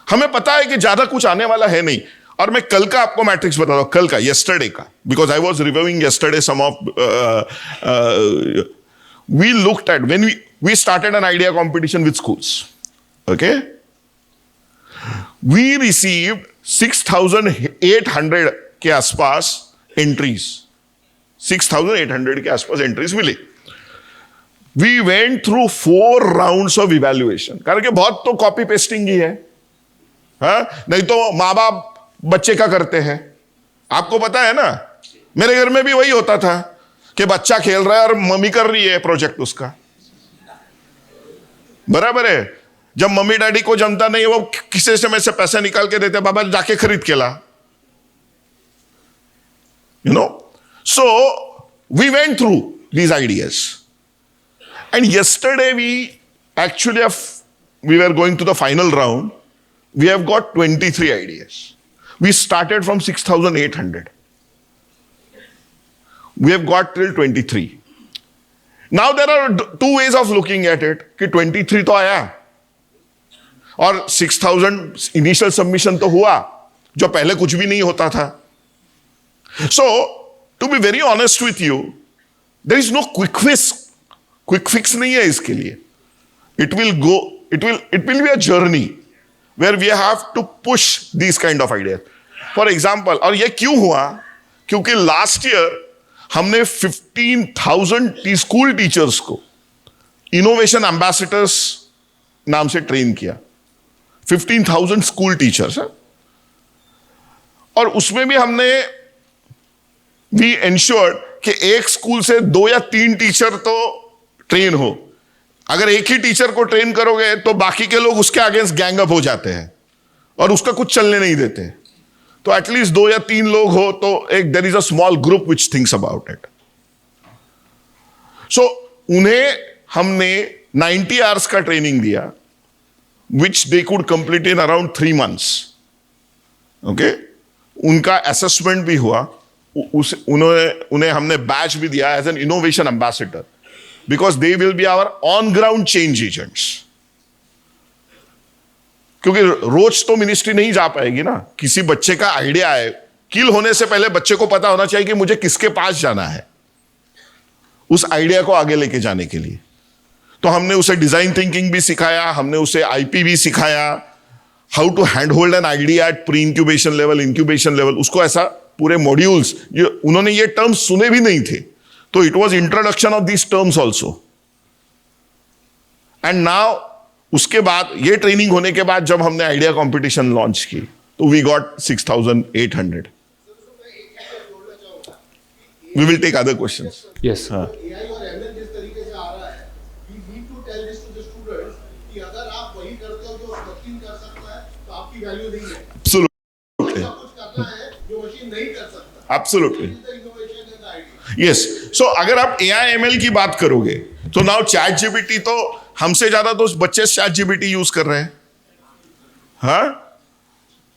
हमें पता है कि ज्यादा कुछ आने वाला है नहीं. और मैं कल का आपको मैट्रिक्स बताता हूं, कल का, यस्टरडे का, because I was reviewing yesterday some of we looked at when we started an idea competition with schools. Okay, we received 6,800 के आसपास एंट्रीज, 6,800 के आसपास एंट्रीज मिली. We went through 4 rounds of evaluation, कारण कि बहुत तो कॉपी पेस्टिंग ही है, हाँ? नहीं तो माँ बाप बच्चे का करते हैं. आपको पता है ना, मेरे घर में भी वही होता था कि बच्चा खेल रहा है और मम्मी कर रही है प्रोजेक्ट उसका. बराबर है. जब मम्मी डैडी को जमता नहीं, वो किसी से में से पैसे निकाल के देते, बाबा जाके खरीद के ला. You know, so we went through these ideas, and yesterday we were going to the final round. We have got 23 ideas. We started from 6,800. We have got till 23. Now there are 2 ways of looking at it. कि 23 तो आया और 6,000 initial submission तो हुआ, जो पहले कुछ भी नहीं होता था. So, to be very honest with you, there is no quick fix. Quick fix नहीं है इसके लिए. It will be a journey where we have to push these kind of ideas. For example, और ये क्यों हुआ? क्योंकि last year हमने 15,000 स्कूल टीचर्स को इनोवेशन एम्बेसडर्स नाम से ट्रेन किया. 15,000 स्कूल टीचर्स है. और उसमें भी हमने वी एंश्योर्ड कि एक स्कूल से 2 या 3 टीचर तो ट्रेन हो. अगर एक ही टीचर को ट्रेन करोगे तो बाकी के लोग उसके अगेंस्ट गैंग अप हो जाते हैं और उसका कुछ चलने नहीं देते. तो एटलीस्ट 2 या 3 लोग हो तो एक there is a small group which thinks about it. So उन्हें हमने 90 आवर्स का ट्रेनिंग दिया, which they could complete in around 3 months. Okay, उनका असेसमेंट भी हुआ. उन्हें हमने बैच भी दिया as an innovation ambassador, because they will be our on ground change agents. क्योंकि रोज तो मिनिस्ट्री नहीं जा पाएगी ना. किसी बच्चे का आइडिया है, किल होने से पहले बच्चे को पता होना चाहिए कि मुझे किसके पास जाना है उस आइडिया को आगे लेके जाने के लिए. तो हमने उसे डिजाइन थिंकिंग भी सिखाया, हमने उसे आईपी भी सिखाया, how to hand hold an idea at pre incubation level, incubation level. उसको ऐसा पूरे मॉड्यूल्स, उन्होंने ये टर्म्स सुने भी नहीं थे, तो it was introduction of these terms also. And now उसके बाद ये ट्रेनिंग होने के बाद जब हमने आइडिया कंपटीशन लॉन्च की तो we got 6,800. We will take other questions. Yes. AI और ML जिस तरीके से आ रहा है, we need to tell this to the students कि अगर आप वही करते हो जो मशीन कर सकता है तो आपकी वैल्यू नहीं है. Absolutely. कुछ करना है जो मशीन नहीं कर सकता. Absolutely. This is the innovation and the idea. Yes. सो अगर आप AI/ML की बात करोगे तो नाउ चैट जीपीटी तो हमसे ज्यादा तो बच्चे चैट जीपीटी यूज कर रहे हैं. हाँ,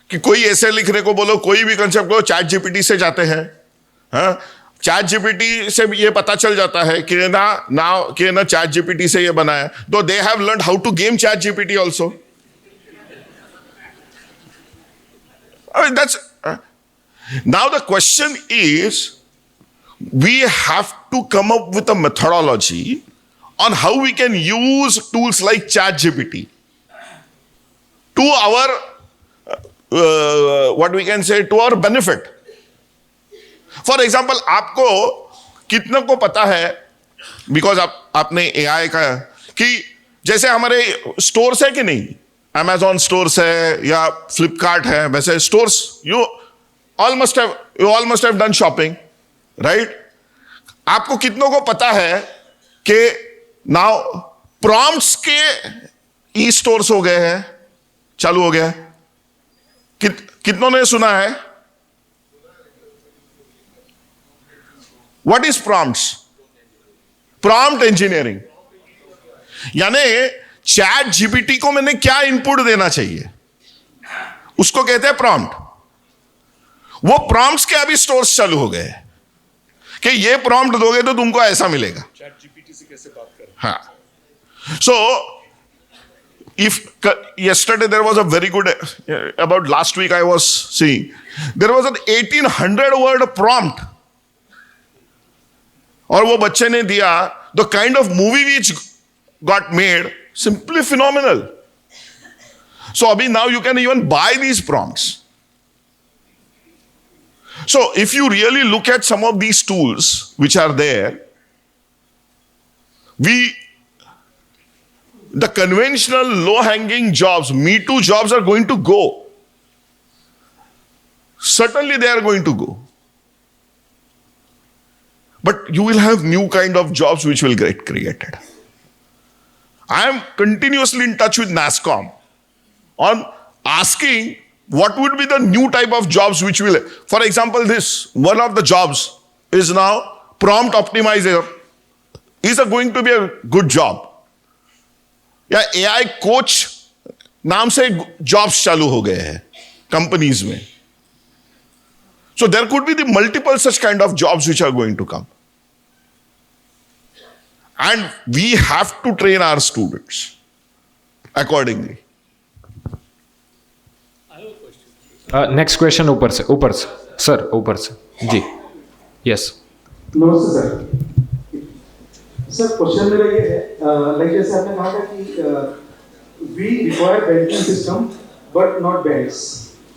कि कोई ऐसे लिखने को बोलो, कोई भी कंसेप्ट को चैट जीपीटी से जाते हैं. हाँ, चैट जीपीटी से ये पता चल जाता है कि ना चैट जीपीटी से ये बनाया. तो they have learn how to game ChatGPT also. I mean, now the question is, we have to come up with a methodology on how we can use tools like ChatGPT to our, what we can say, to our benefit. For example, आपको कितने को पता है, because आपने AI का, कि जैसे हमारे स्टोर्स है कि नहीं, Amazon स्टोर्स है या फ्लिपकार्ट है, वैसे stores you all must have done shopping, right? आपको कितनों को पता है कि नाउ प्रॉम्प्ट्स के ई स्टोर्स हो गए हैं, चालू हो गया है? कितनों ने सुना है? What is prompts? Prompt engineering, यानी चैट जीपीटी को मैंने क्या इनपुट देना चाहिए, उसको कहते हैं प्रॉम्प्ट. वो प्रॉम्प्ट्स के अभी स्टोर्स चालू हो गए हैं कि ये प्रॉम्प्ट दोगे तो तुमको ऐसा मिलेगा. चैट जीपीटी से कैसे बात करें? हाँ. सो if yesterday there was a very good, about last week I was seeing, there was an 1800 word prompt, और वो बच्चे ने दिया, the kind of movie which got made, simply phenomenal. So abhi now you can even buy these prompts. So if you really look at some of these tools which are there, the conventional low-hanging jobs, Me Too jobs are going to go. Certainly they are going to go. But you will have new kind of jobs which will get created. I am continuously in touch with NASSCOM on asking what would be the new type of jobs which will, for example, this, one of the jobs is now prompt optimizer. Is going to be a good job. या AI coach नाम से jobs चालू हो गए हैं companies में. So there could be the multiple such kind of jobs which are going to come. And we have to train our students accordingly. Next question ऊपर से सर, ऊपर से जी. यस. नमस्ते सर, क्वेश्चन मेरा ये है, लाइक जैसे आपने कहा था कि we require banking system but not banks.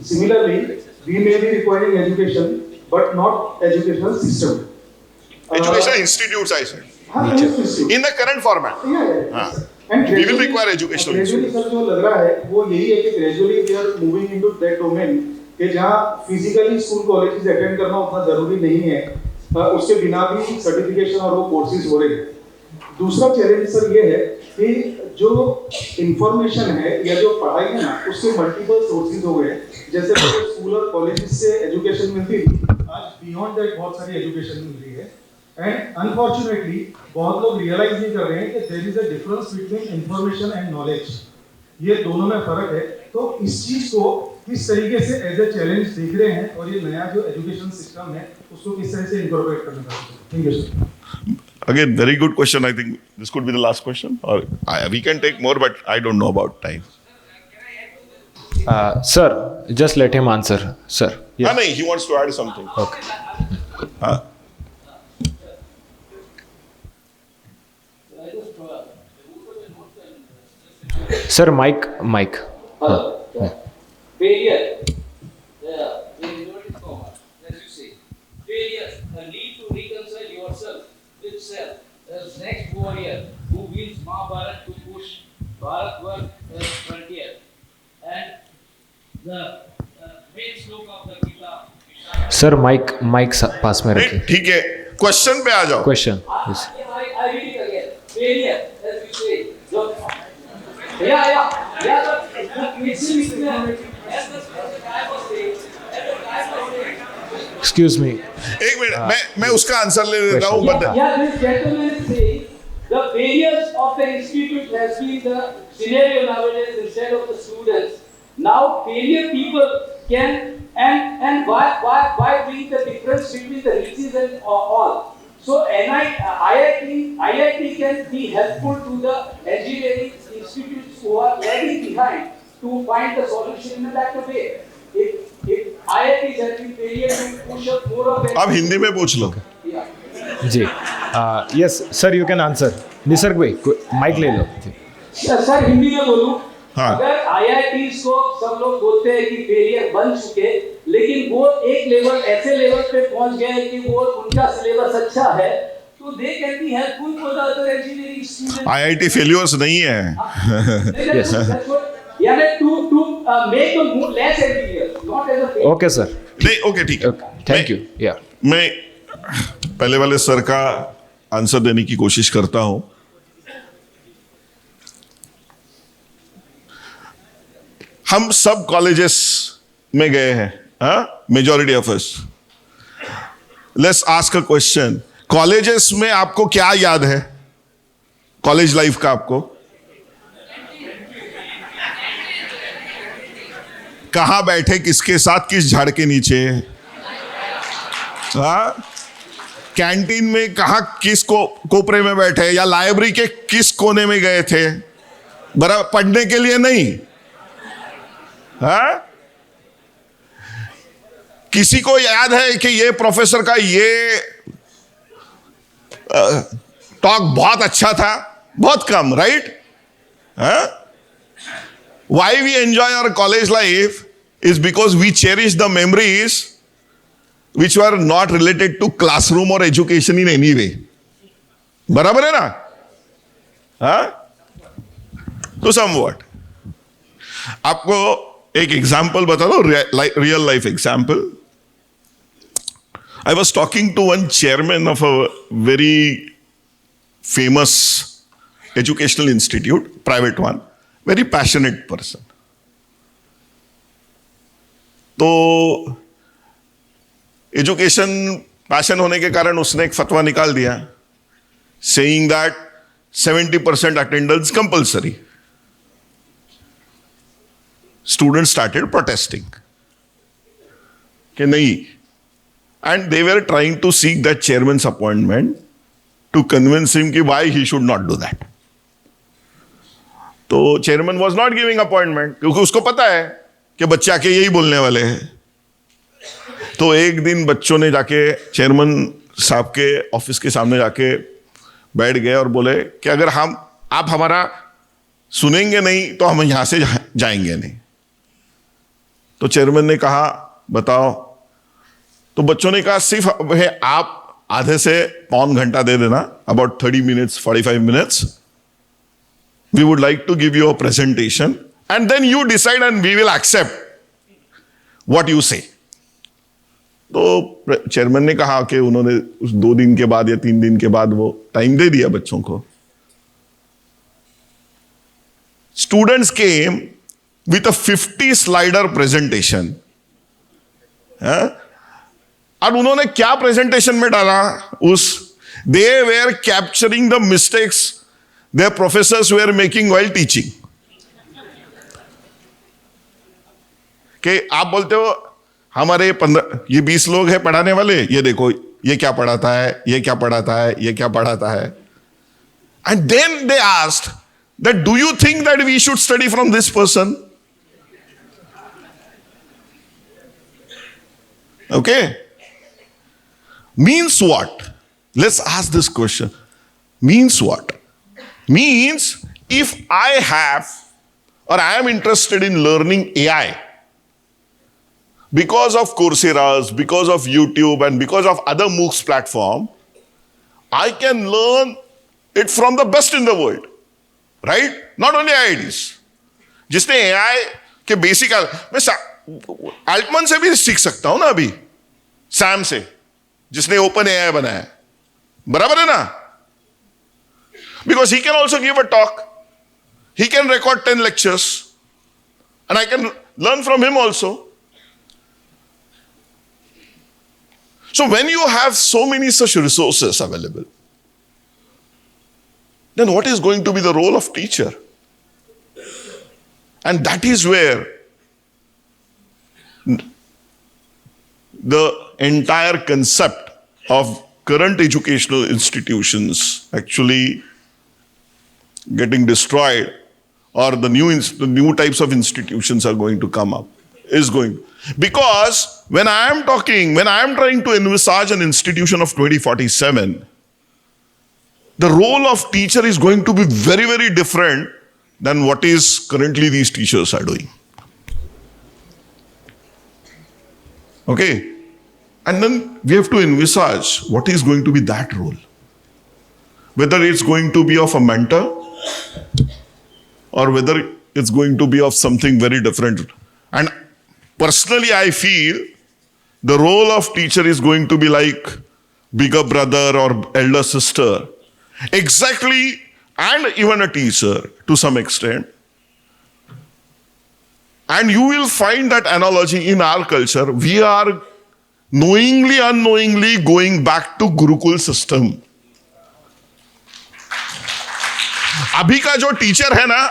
Similarly we may be requiring education but not educational system. Educational institutes, I said. In the current format. And we will require educational institutes. Sir जो लग रहा है वो यही है कि gradually we are moving into that domain कि जहाँ फिजिकली स्कूल कॉलेजेस अटेंड करना उतना जरूरी नहीं है, उसके बिना भी सर्टिफिकेशन और वो कोर्सेज हो रहे हैं. दूसरा चैलेंज सर ये है कि जो इंफॉर्मेशन है या जो पढ़ाई है ना, उसके मल्टीपल सोर्सेज हो गए. जैसे स्कूल और कॉलेजेस से एजुकेशन मिलती थी, आज बियॉन्ड दैट बहुत सारी एजुकेशन मिल रही है. एंड अनफॉर्चुनेटली बहुत लोग रियलाइज नहीं कर रहे हैं कि there is a difference between information and knowledge. ये दोनों में फर्क है. तो इस चीज को किस तरीके से एज ए चैलेंज देख रहे हैं और ये नया जो एजुकेशन सिस्टम है उसको किस तरह से इनकॉर्पोरेट करने का? Thank you sir. Again, very good question. I think this could be the last question, or we can take more, but I don't know about time. Sir, just let him answer, sir. Yes. No, he wants to add something. Okay. Sir, mic. Failure. There is no comma. As you say, failure. The need to reconcile yourself with self. As next warrior who wins Mahabharat to push Bharat as frontier. And the main sloka of the Gita. Sir, mic पास में रखिए. ठीक है, question पे आ जाओ. Question. Yes. I read it again. Failure, as you say. Yeah. The mixing is there. As the guy was saying, excuse me एक minute, मैं उसका answer ले लेता हूँ but Yeah, this gentleman is saying the failures of the institute has been the scenario nowadays instead of the students. Now failure people can and why bring the difference between the riches and all. So IIT can be helpful to the engineering institutes who are lagging behind to find the solution in a better way. If IIT is having failure to push up more of it. अब हिंदी में पूछ लो. Yeah. जी yes sir you can answer Nisarg भाई mic ले लो जी sir Hindi में बोलूं हाँ. अगर आईआईटीज को सब लोग बोलते हैं कि फेलियर बन चुके लेकिन वो एक लेवल ऐसे लेवल पे पहुंच गए कि वो उनका सिलेबस अच्छा है तो they can be helpful for the other engineering students IIT failures नहीं है. यानी to make the less engineer not as a okay sir नहीं, ओके ठीक है. थैंक यू या मैं पहले वाले सर का आंसर देने की कोशिश करता हूं. हम सब कॉलेजेस में गए हैं, majority of us. Let's ask a question. Colleges में आपको क्या याद है कॉलेज लाइफ का? आपको कहां बैठे, किसके साथ, किस झाड़ के नीचे, कैंटीन में कहा, किस कोपरे में बैठे, या लाइब्रेरी के किस कोने में गए थे? बराबर पढ़ने के लिए नहीं. किसी को याद है कि ये प्रोफेसर का ये टॉक बहुत अच्छा था? बहुत कम, right? Why we enjoy our college life is because we cherish the memories which were not related to classroom or education in any way. बराबर है ना? तो somewhat. आपको एक एग्जाम्पल बता दो, real life example. I was talking to one chairman of a very famous educational institute, private one, very passionate person. तो education passion होने के कारण उसने एक फतवा निकाल दिया saying that 70% attendance compulsory. Students started protesting कि नहीं, and they were trying to seek that chairman's appointment to convince him कि why he should not do that. तो chairman was not giving appointment क्योंकि उसको पता है कि बच्चे आके यही बोलने वाले हैं. तो एक दिन बच्चों ने जाके चेयरमैन साहब के ऑफिस के सामने जाके बैठ गए और बोले कि अगर आप हमारा सुनेंगे नहीं तो हम यहां से जाएंगे नहीं. तो चेयरमैन ने कहा बताओ. तो बच्चों ने कहा सिर्फ है आप आधे से पौन घंटा दे देना, about 30 minutes 45 minutes. We would like to give you a presentation and then you decide and we will accept what you say. तो चेयरमैन ने कहा कि उन्होंने उस 2 दिन के बाद या 3 दिन के बाद वो टाइम दे दिया बच्चों को. Students came with a 50 slider presentation. और उन्होंने क्या प्रेजेंटेशन में डाला? They were capturing the mistakes their professors were making while teaching. कि आप बोलते हो हमारे 20 लोग हैं पढ़ाने वाले, ये देखो ये क्या पढ़ाता है, ये क्या पढ़ाता है, ये क्या पढ़ाता है. And then they asked that do you think that we should study from this person? Okay, means what? Let's ask this question. Means what? Means if I have or I am interested in learning AI because of Coursera's, because of YouTube and because of other MOOCs platform, I can learn it from the best in the world, right? Not only IITs. जिसने AI के basic, मैं Altmann से भी सीख सकता हूं ना अभी, सैम से जिसने ओपन AI बनाया है. बराबर है ना? Because he can also give a talk, he can record 10 lectures and I can learn from him also. So when you have so many such resources available, then what is going to be the role of teacher? And that is where the entire concept of current educational institutions actually getting destroyed, or the new types of institutions are going to come up, because when I am trying to envisage an institution of 2047, the role of teacher is going to be very, very different than what is currently these teachers are doing. Okay? And then we have to envisage what is going to be that role. Whether it's going to be of a mentor, or whether it's going to be of something very different. And personally, I feel the role of teacher is going to be like bigger brother or elder sister. Exactly, and even a teacher to some extent. And you will find that analogy in our culture. We are knowingly, unknowingly going back to Gurukul system. अभी का जो teacher है ना,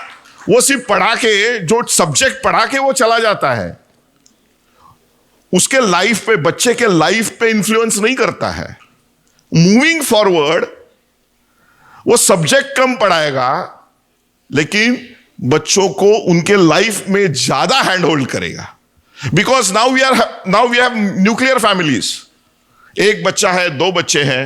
वो सिर्फ पढ़ा के, जो सब्जेक्ट पढ़ा के वो चला जाता है, उसके लाइफ पे, बच्चे के लाइफ पे इन्फ्लुएंस नहीं करता है. मूविंग फॉरवर्ड वो सब्जेक्ट कम पढ़ाएगा, लेकिन बच्चों को उनके लाइफ में ज्यादा हैंड होल्ड करेगा. Because now we have nuclear families. एक बच्चा है, दो बच्चे हैं.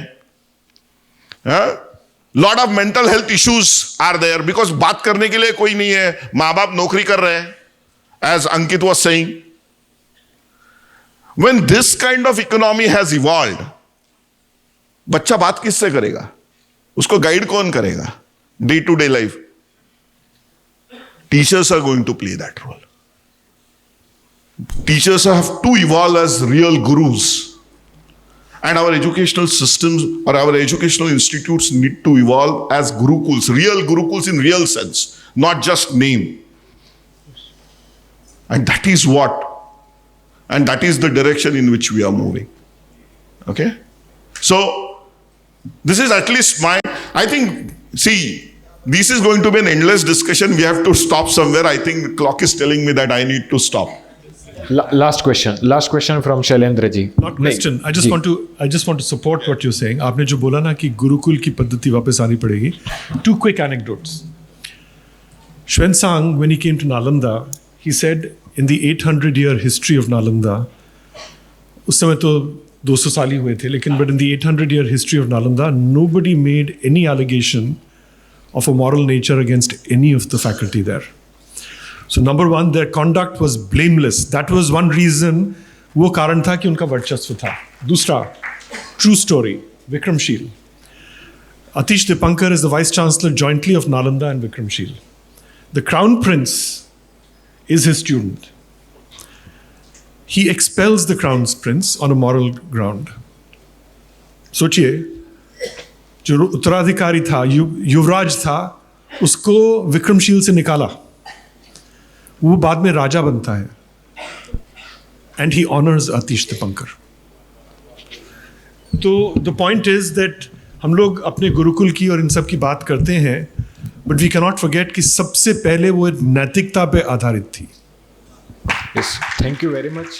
Lot of mental health issues are there, because बात करने के लिए कोई नहीं है. मां बाप नौकरी कर रहे हैं, as Ankit was saying. When this kind of economy has evolved, बच्चा बात किससे करेगा? उसको गाइड कौन करेगा? Day to day life. Teachers are going to play that role. Teachers have to evolve as real gurus. And our educational systems or our educational institutes need to evolve as gurukuls, real gurukuls in real sense, not just name. And that is the direction in which we are moving. Okay? So, this is at least I think, see, this is going to be an endless discussion. We have to stop somewhere. I think the clock is telling me that I need to stop. Last question from Shailendra ji. Not question. I just want to support what you're saying. आपने जो बोला ना कि गुरुकुल की पद्धति वापस आनी पड़ेगी. Two quick anecdotes. Xuanzang, when he came to Nalanda, he said in the 800-year history of Nalanda, उस समय तो 200 साल ही हुए थे, लेकिन but in the 800-year history of Nalanda, nobody made any allegation of a moral nature against any of the faculty there. So number one, their conduct was blameless. That was one reason, वो कारण था कि उनका वर्चस्व था. दूसरा, true story, Vikramshil. Atish Dipankar is the Vice Chancellor jointly of Nalanda and Vikramshil. The Crown Prince is his student. He expels the Crown Prince on a moral ground. सोचिए, जो उत्तराधिकारी था, युवराज था, उसको विक्रमशील से निकाला. वो बाद में राजा बनता है. एंड ही ऑनर्स आतिश दीपंकर. तो द पॉइंट इज दैट हम लोग अपने गुरुकुल की और इन सब की बात करते हैं, बट वी कैनॉट फॉरगेट कि सबसे पहले वो नैतिकता पे आधारित थी. Yes, thank you very much.